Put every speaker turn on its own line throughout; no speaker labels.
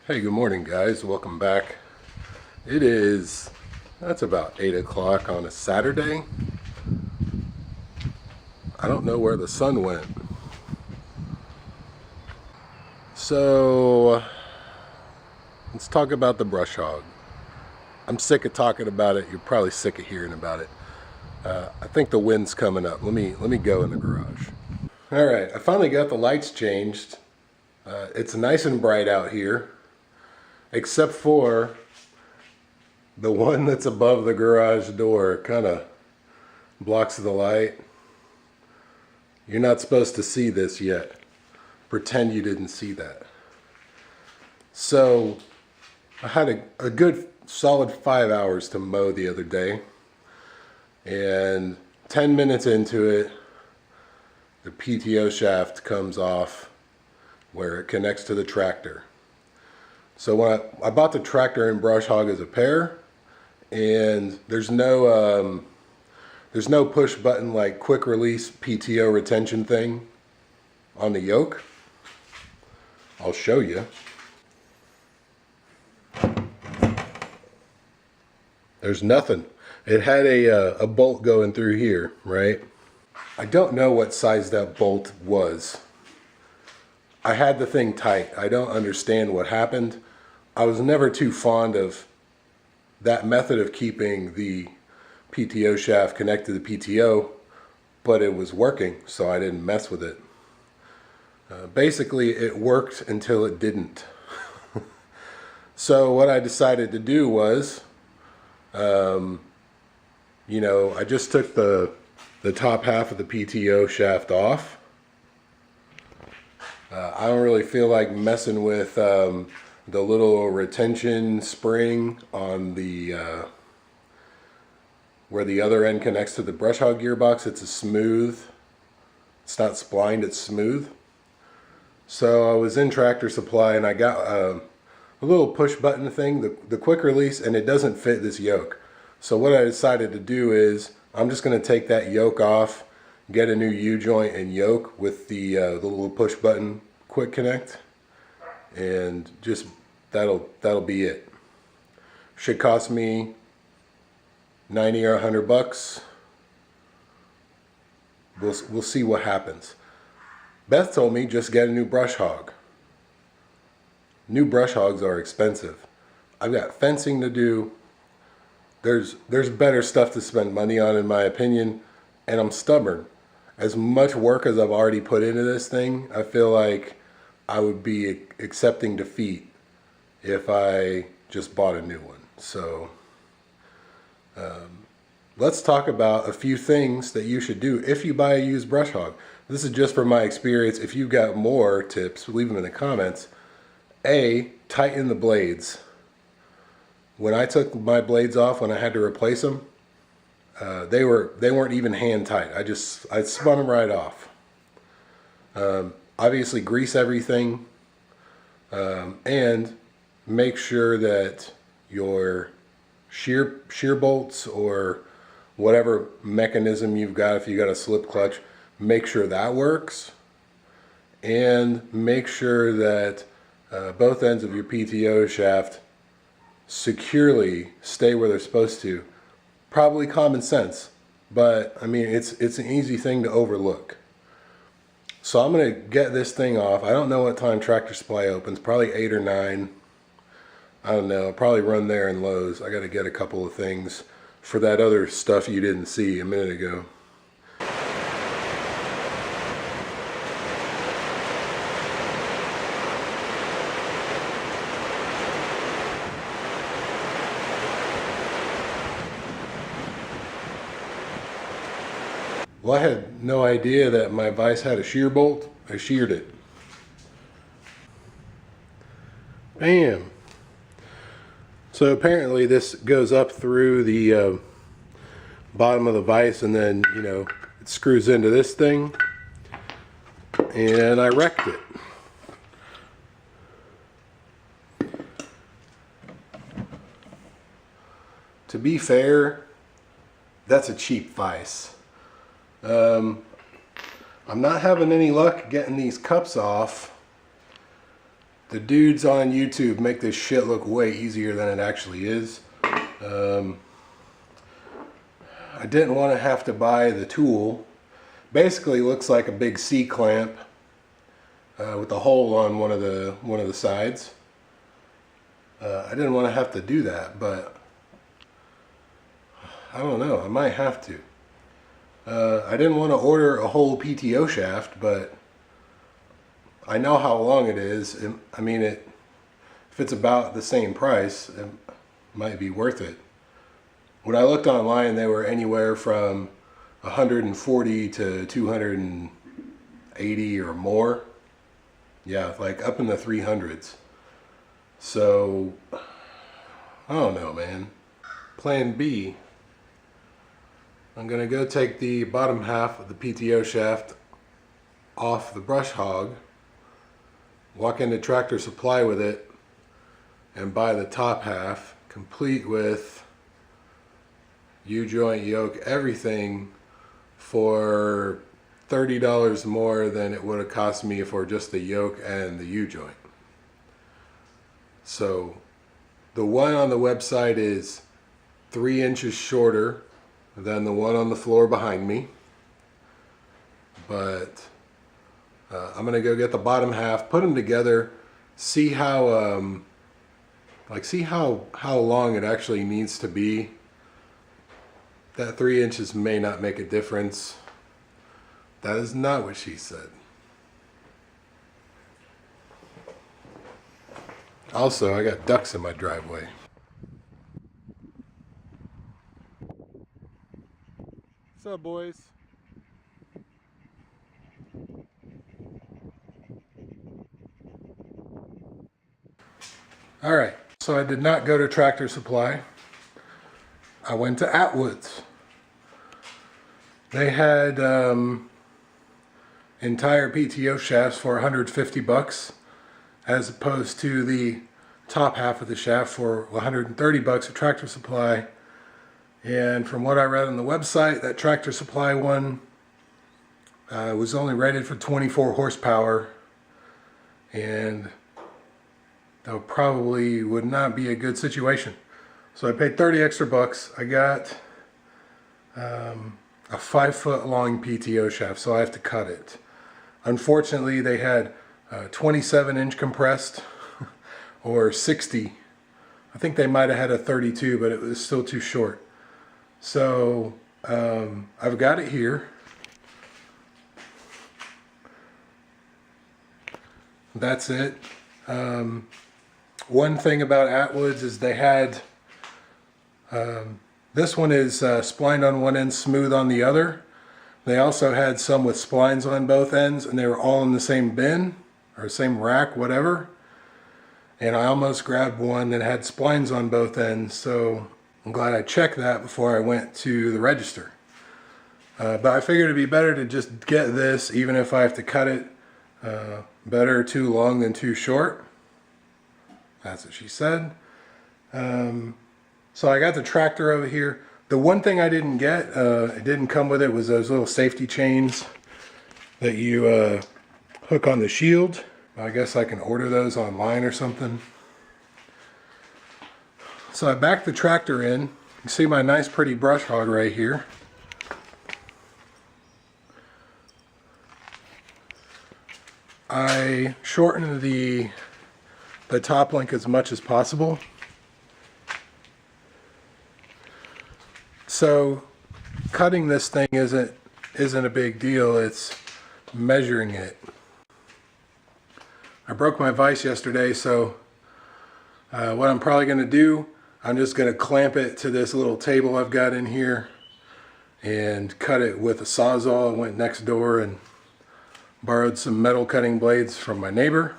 Hey, good morning, guys. Welcome back. That's about 8 o'clock on a Saturday. I don't know where the sun went. So, let's talk about the brush hog. I'm sick of talking about it. You're probably sick of hearing about it. I think the wind's coming up. Let me go in the garage. All right, I finally got the lights changed. It's nice and bright out here, except for the one that's above the garage door kind of blocks the light. You're not supposed to see this yet. Pretend you didn't see that. So I had a good solid 5 hours to mow the other day, and 10 minutes into it, the PTO shaft comes off where it connects to the tractor. So when I bought the tractor and brush hog as a pair, and there's no push button like quick release PTO retention thing on the yoke. I'll show you. There's nothing. It had a bolt going through here, right? I don't know what size that bolt was. I had the thing tight. I don't understand what happened. I was never too fond of that method of keeping the PTO shaft connected to the PTO, but it was working, so I didn't mess with it. Basically, it worked until it didn't. So what I decided to do was, I just took the top half of the PTO shaft off. I don't really feel like messing with the little retention spring on the where the other end connects to the brush hog gearbox. It's not splined, it's smooth. So I was in Tractor Supply and I got a little push button thing, the quick release, and it doesn't fit this yoke. So what I decided to do is I'm just going to take that yoke off, get a new U-joint and yoke with the little push button quick connect, and just that'll be it. Should cost me 90 or 100 bucks. We'll see what happens. Beth told me just get a new brush hog. New brush hogs are expensive. I've got fencing to do. There's better stuff to spend money on, in my opinion, and I'm stubborn. As much work as I've already put into this thing, I feel like I would be accepting defeat if I just bought a new one. So let's talk about a few things that you should do if you buy a used brush hog. This is just from my experience. If you've got more tips, leave them in the comments. Tighten the blades. When I took my blades off, when I had to replace them, they weren't even hand tight. I spun them right off. Obviously grease everything, and make sure that your shear bolts or whatever mechanism you've got, if you got a slip clutch, make sure that works, and make sure that both ends of your PTO shaft securely stay where they're supposed to. Probably common sense, but I mean it's an easy thing to overlook. So I'm gonna get this thing off. I don't know what time Tractor Supply opens, probably 8 or 9. I don't know, I'll probably run there in Lowe's. I gotta get a couple of things for that other stuff you didn't see a minute ago. Well, I had no idea that my vise had a shear bolt. I sheared it. Bam! So apparently this goes up through the bottom of the vise, and then, it screws into this thing, and I wrecked it. To be fair, that's a cheap vise. I'm not having any luck getting these cups off the dudes on YouTube make this shit look way easier than it actually is. I didn't want to have to buy the tool. Basically looks like a big C-clamp with a hole on one of the sides. I didn't want to have to do that, but I don't know, I might have to. I didn't want to order a whole PTO shaft, but I know how long it is. I mean, if it's about the same price, it might be worth it. When I looked online, they were anywhere from 140 to 280 or more. Yeah, like up in the 300s. So, I don't know, man. Plan B. I'm gonna go take the bottom half of the PTO shaft off the brush hog, walk into Tractor Supply with it, and buy the top half, complete with U-joint, yoke, everything, for $30 more than it would have cost me for just the yoke and the U-joint. So the one on the website is 3 inches shorter than the one on the floor behind me, but I'm gonna go get the bottom half, put them together, see how see how long it actually needs to be. That 3 inches may not make a difference. That is not what she said. Also, I got ducks in my driveway. What's up, boys? All right, so I did not go to Tractor Supply. I went to Atwood's. They had entire PTO shafts for 150 bucks, as opposed to the top half of the shaft for 130 bucks at Tractor Supply. And from what I read on the website, that Tractor Supply one was only rated for 24 horsepower, and that probably would not be a good situation. So I paid 30 extra bucks. I got a 5-foot long PTO shaft, so I have to cut it. Unfortunately, they had 27-inch compressed or 60. I think they might have had a 32, but it was still too short. So I've got it here. That's it. One thing about Atwood's is they had this one is splined on one end, smooth on the other. They also had some with splines on both ends, and they were all in the same bin or same rack, whatever. And I almost grabbed one that had splines on both ends, so I'm glad I checked that before I went to the register. But I figured it'd be better to just get this, even if I have to cut it. Better too long than too short. That's what she said. So I got the tractor over here. The one thing I didn't get, it didn't come with it, was those little safety chains that you hook on the shield. I guess I can order those online or something. So I backed the tractor in. You can see my nice pretty brush hog right here. I shortened the top link as much as possible. So cutting this thing isn't a big deal, it's measuring it. I broke my vise yesterday, so what I'm probably going to do, I'm just going to clamp it to this little table I've got in here and cut it with a Sawzall. I went next door and borrowed some metal cutting blades from my neighbor.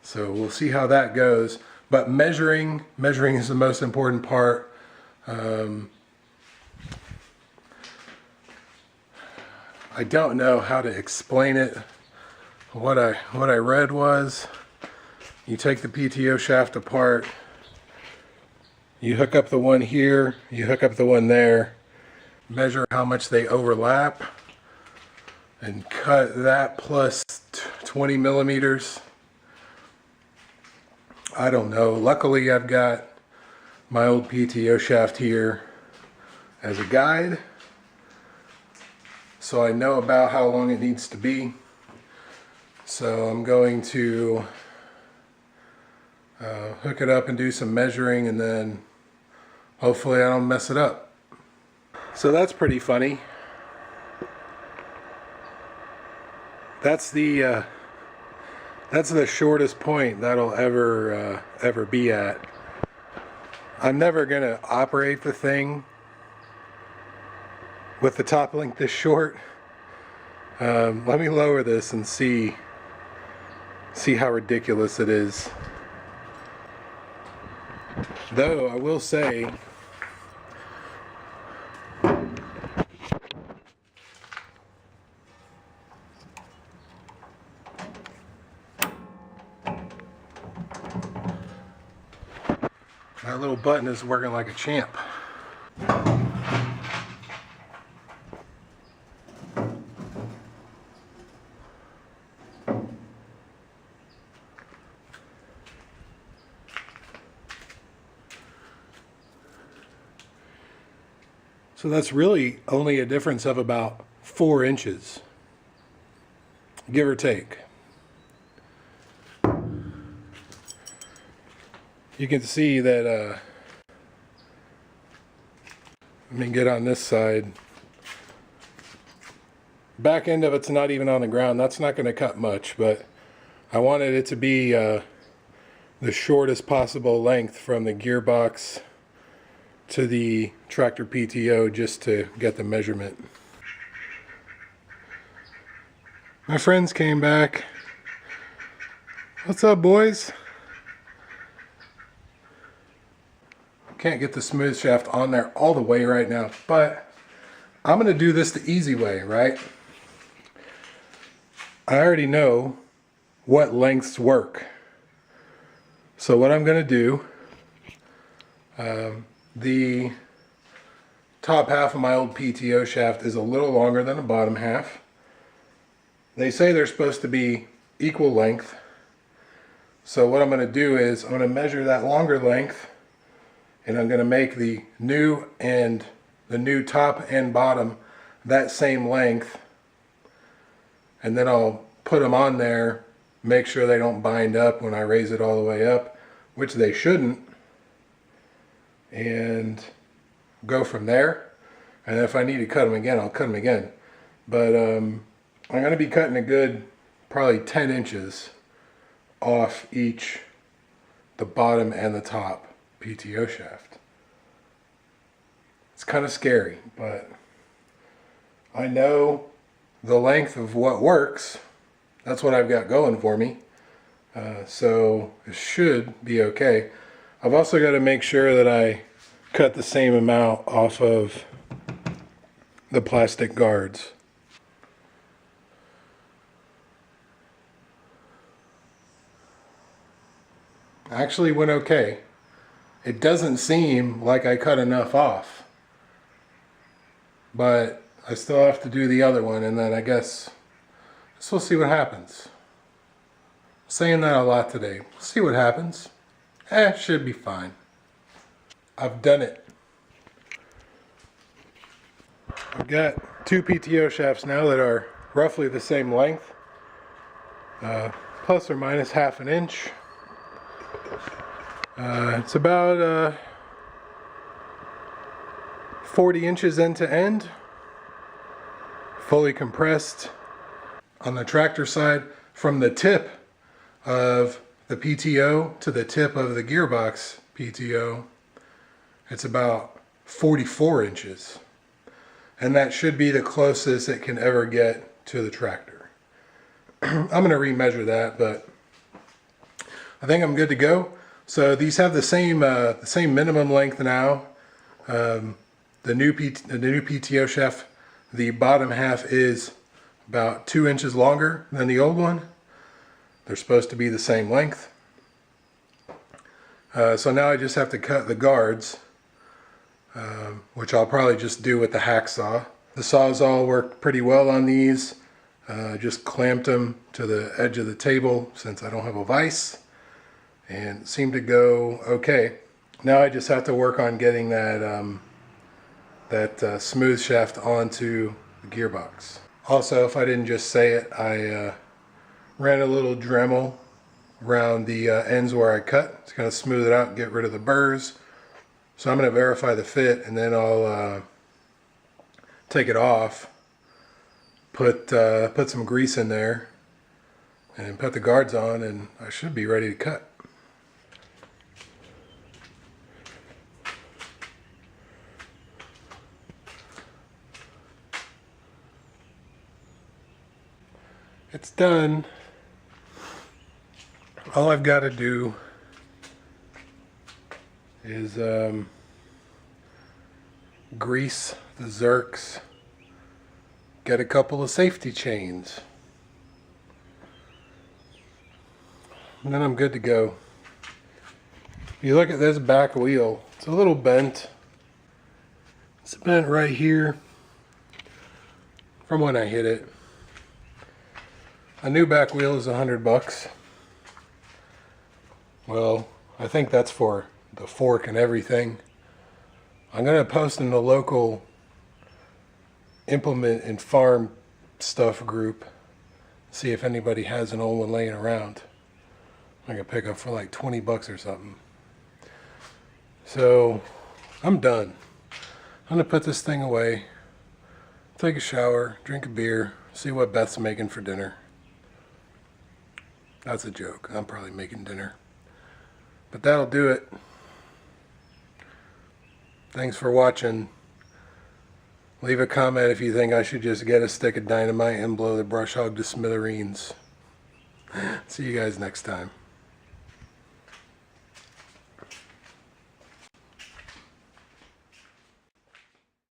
So we'll see how that goes. But measuring is the most important part. I don't know how to explain it. What I read was, you take the PTO shaft apart, you hook up the one here, you hook up the one there, measure how much they overlap, and cut that plus 20 millimeters I don't know. Luckily, I've got my old PTO shaft here as a guide, so I know about how long it needs to be. So I'm going to hook it up and do some measuring, and then hopefully I don't mess it up. So that's pretty funny. That's the shortest point that'll ever be at. I'm never gonna operate the thing with the top length this short. Let me lower this and see how ridiculous it is. Though I will say, that little button is working like a champ. So that's really only a difference of about 4 inches, give or take. You can see that, let me get on this side. Back end of it's not even on the ground. That's not going to cut much, but I wanted it to be the shortest possible length from the gearbox to the tractor PTO, just to get the measurement. My friends came back. What's up, boys? Can't get the smooth shaft on there all the way right now, but I'm gonna do this the easy way, right? I already know what lengths work. So what I'm gonna do, the top half of my old PTO shaft is a little longer than the bottom half. They say they're supposed to be equal length. So what I'm going to do is I'm going to measure that longer length, and I'm going to make the new top and bottom that same length, and then I'll put them on there, make sure they don't bind up when I raise it all the way up, which they shouldn't, and go from there. And if I need to cut them again, I'll cut them again. But I'm going to be cutting a good probably 10 inches off each, the bottom and the top PTO shaft. It's kind of scary, but I know the length of what works. That's what I've got going for me. So it should be okay. I've also got to make sure that I cut the same amount off of the plastic guards. Actually went okay. It doesn't seem like I cut enough off, but I still have to do the other one, and then I guess we'll see what happens. I'm saying that a lot today. We'll see what happens. Should be fine. I've done it. I've got 2 PTO shafts now that are roughly the same length, plus or minus half an inch. It's about 40 inches end to end, fully compressed. On the tractor side, from the tip of the PTO to the tip of the gearbox PTO, it's about 44 inches. And that should be the closest it can ever get to the tractor. I'm going to remeasure that, but I think I'm good to go. So these have the same minimum length now. The new PTO shaft, the bottom half is about 2 inches longer than the old one. They're supposed to be the same length. So now I just have to cut the guards, which I'll probably just do with the hacksaw. The sawzall worked pretty well on these. Just clamped them to the edge of the table since I don't have a vise. and it seemed to go okay. Now I just have to work on getting that smooth shaft onto the gearbox. Also, if I didn't just say it, I ran a little Dremel around the ends where I cut to kind of smooth it out and get rid of the burrs. So I'm going to verify the fit, and then I'll take it off, put some grease in there, and put the guards on, and I should be ready to cut. It's done. All I've got to do is grease the zerks, get a couple of safety chains, and then I'm good to go. If you look at this back wheel, it's a little bent. It's bent right here from when I hit it. A new back wheel is $100. Well, I think that's for the fork and everything. I'm going to post in the local implement and farm stuff group, see if anybody has an old one laying around. I can pick up for like 20 bucks or something. So I'm done. I'm going to put this thing away, take a shower, drink a beer, see what Beth's making for dinner. That's a joke. I'm probably making dinner. But that'll do it. Thanks for watching. Leave a comment if you think I should just get a stick of dynamite and blow the brush hog to smithereens. See you guys next time.